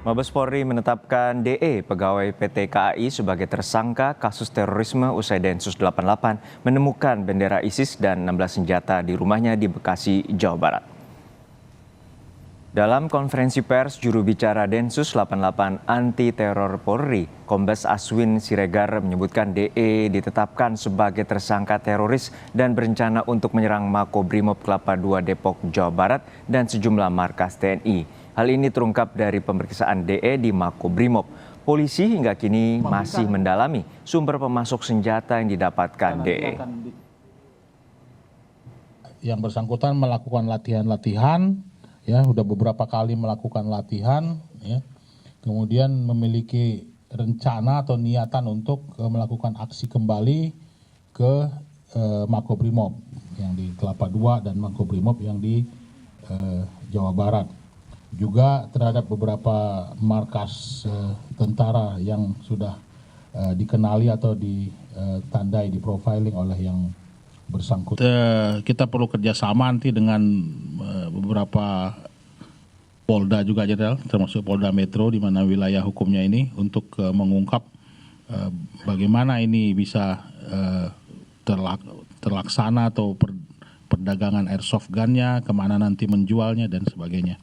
Mabes Polri menetapkan DE, pegawai PT KAI, sebagai tersangka kasus terorisme usai Densus 88 menemukan bendera ISIS dan 16 senjata di rumahnya di Bekasi, Jawa Barat. Dalam konferensi pers, juru bicara Densus 88 Anti Teror Polri, Kombes Aswin Siregar, menyebutkan DE ditetapkan sebagai tersangka teroris dan berencana untuk menyerang Makobrimob Kelapa II Depok, Jawa Barat dan sejumlah markas TNI. Hal ini terungkap dari pemeriksaan DE di Makobrimob. Polisi hingga kini masih mendalami sumber pemasok senjata yang didapatkan DE. Yang bersangkutan melakukan latihan-latihan, ya, udah beberapa kali melakukan latihan, ya, kemudian memiliki rencana atau niatan untuk melakukan aksi kembali ke Makobrimob yang di Kelapa II dan Makobrimob yang di Jawa Barat. Juga terhadap beberapa markas tentara yang sudah dikenali atau ditandai, diprofiling oleh yang bersangkutan. Kita perlu kerjasama nanti dengan beberapa Polda juga, Jenderal, termasuk Polda Metro, di mana wilayah hukumnya ini, untuk mengungkap bagaimana ini bisa terlaksana atau perdagangan airsoft gun-nya, kemana nanti menjualnya dan sebagainya.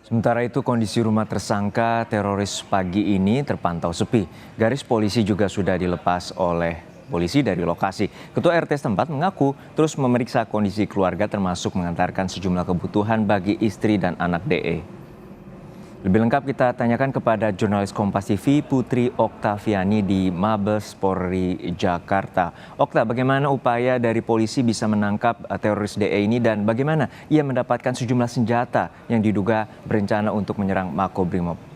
Sementara itu, kondisi rumah tersangka teroris pagi ini terpantau sepi. Garis polisi juga sudah dilepas oleh polisi dari lokasi. Ketua RT setempat mengaku terus memeriksa kondisi keluarga, termasuk mengantarkan sejumlah kebutuhan bagi istri dan anak DE. Lebih lengkap kita tanyakan kepada jurnalis Kompas TV Putri Oktaviani di Mabes Polri Jakarta. Okta, bagaimana upaya dari polisi bisa menangkap teroris DE ini dan bagaimana ia mendapatkan sejumlah senjata yang diduga berencana untuk menyerang Makobrimob?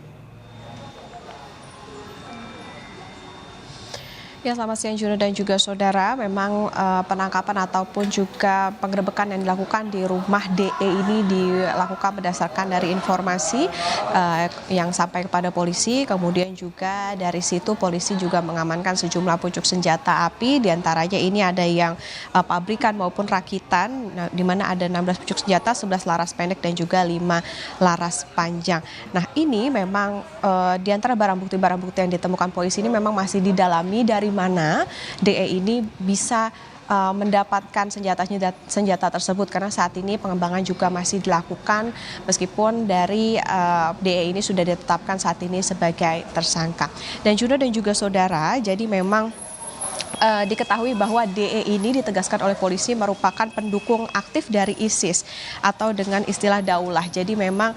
Ya, selamat siang Juno dan juga saudara. Memang penangkapan ataupun juga penggerebekan yang dilakukan di rumah DE ini dilakukan berdasarkan dari informasi yang sampai kepada polisi. Kemudian juga dari situ polisi juga mengamankan sejumlah pucuk senjata api. Di antaranya ini ada yang pabrikan maupun rakitan, di mana ada 16 pucuk senjata, 11 laras pendek dan juga 5 laras panjang. Nah, ini memang di antara barang bukti yang ditemukan polisi ini memang masih didalami dari mana DE ini bisa mendapatkan senjata tersebut, karena saat ini pengembangan juga masih dilakukan meskipun dari DE ini sudah ditetapkan saat ini sebagai tersangka. Dan Juno dan juga saudara, jadi memang diketahui bahwa DE ini ditegaskan oleh polisi merupakan pendukung aktif dari ISIS atau dengan istilah daulah. Jadi memang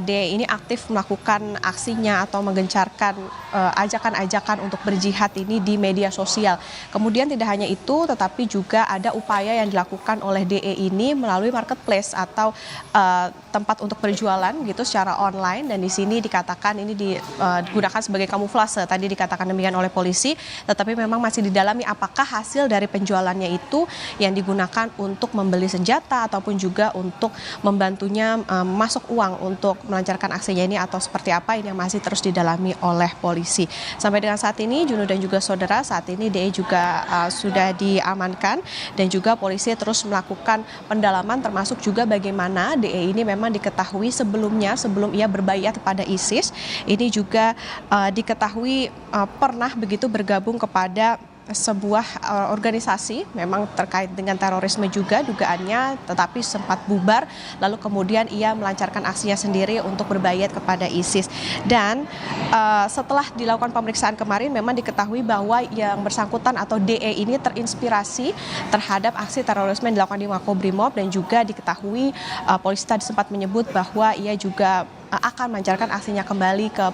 DE ini aktif melakukan aksinya atau menggencarkan ajakan-ajakan untuk berjihad ini di media sosial. Kemudian tidak hanya itu, tetapi juga ada upaya yang dilakukan oleh DE ini melalui marketplace atau tempat untuk berjualan gitu secara online, dan di sini dikatakan ini digunakan sebagai kamuflase, tadi dikatakan demikian oleh polisi, tetapi memang masih didalami apakah hasil dari penjualannya itu yang digunakan untuk membeli senjata ataupun juga untuk membantunya masuk uang untuk melancarkan aksinya ini atau seperti apa, ini yang masih terus didalami oleh polisi. Sampai dengan saat ini Juno dan juga saudara, saat ini DE juga sudah diamankan dan juga polisi terus melakukan pendalaman, termasuk juga bagaimana DE ini memang diketahui sebelumnya, sebelum ia berbaiat kepada ISIS, ini juga diketahui pernah begitu bergabung kepada sebuah organisasi memang terkait dengan terorisme juga dugaannya, tetapi sempat bubar, lalu kemudian ia melancarkan aksinya sendiri untuk berbaiat kepada ISIS. Dan setelah dilakukan pemeriksaan kemarin memang diketahui bahwa yang bersangkutan atau DE ini terinspirasi terhadap aksi terorisme yang dilakukan di Makobrimob, dan juga diketahui polisi tadi sempat menyebut bahwa ia juga akan melancarkan aksinya kembali ke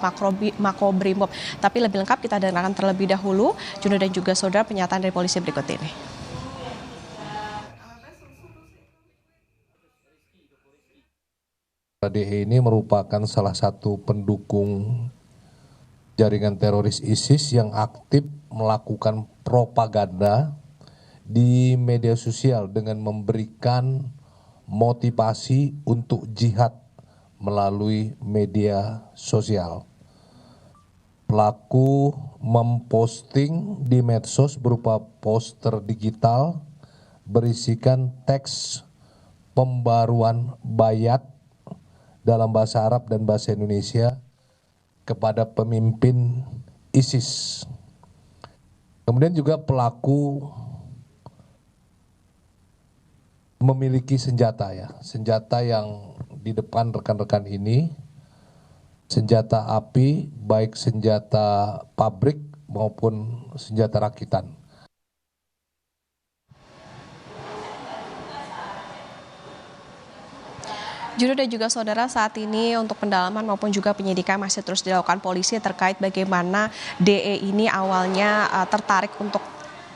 Makobrimob. Tapi lebih lengkap kita dengarkan terlebih dahulu Juno dan juga saudara pernyataan dari polisi berikut ini. DE ini merupakan salah satu pendukung jaringan teroris ISIS yang aktif melakukan propaganda di media sosial dengan memberikan motivasi untuk jihad melalui media sosial. Pelaku memposting di medsos berupa poster digital berisikan teks pembaruan bayat dalam bahasa Arab dan bahasa Indonesia kepada pemimpin ISIS. Kemudian juga pelaku memiliki senjata senjata yang di depan rekan-rekan ini, senjata api, baik senjata pabrik maupun senjata rakitan. Juno dan juga saudara, saat ini untuk pendalaman maupun juga penyidikan masih terus dilakukan polisi terkait bagaimana DE ini awalnya tertarik untuk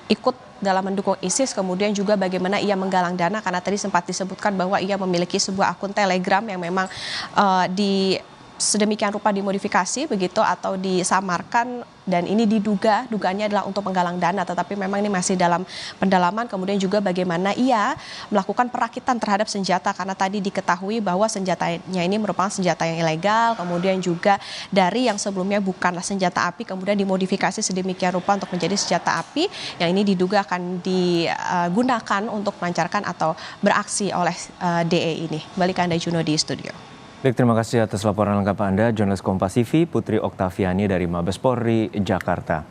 ikut dalam mendukung ISIS, kemudian juga bagaimana ia menggalang dana, karena tadi sempat disebutkan bahwa ia memiliki sebuah akun Telegram yang memang sedemikian rupa dimodifikasi begitu atau disamarkan, dan ini dugaannya adalah untuk menggalang dana, tetapi memang ini masih dalam pendalaman. Kemudian juga bagaimana ia melakukan perakitan terhadap senjata, karena tadi diketahui bahwa senjatanya ini merupakan senjata yang ilegal, kemudian juga dari yang sebelumnya bukanlah senjata api kemudian dimodifikasi sedemikian rupa untuk menjadi senjata api yang ini diduga akan digunakan untuk melancarkan atau beraksi oleh DE ini. Balik ke Anda Juno di studio. Baik, terima kasih atas laporan lengkap Anda, jurnalis Kompas TV Putri Oktaviani dari Mabes Polri, Jakarta.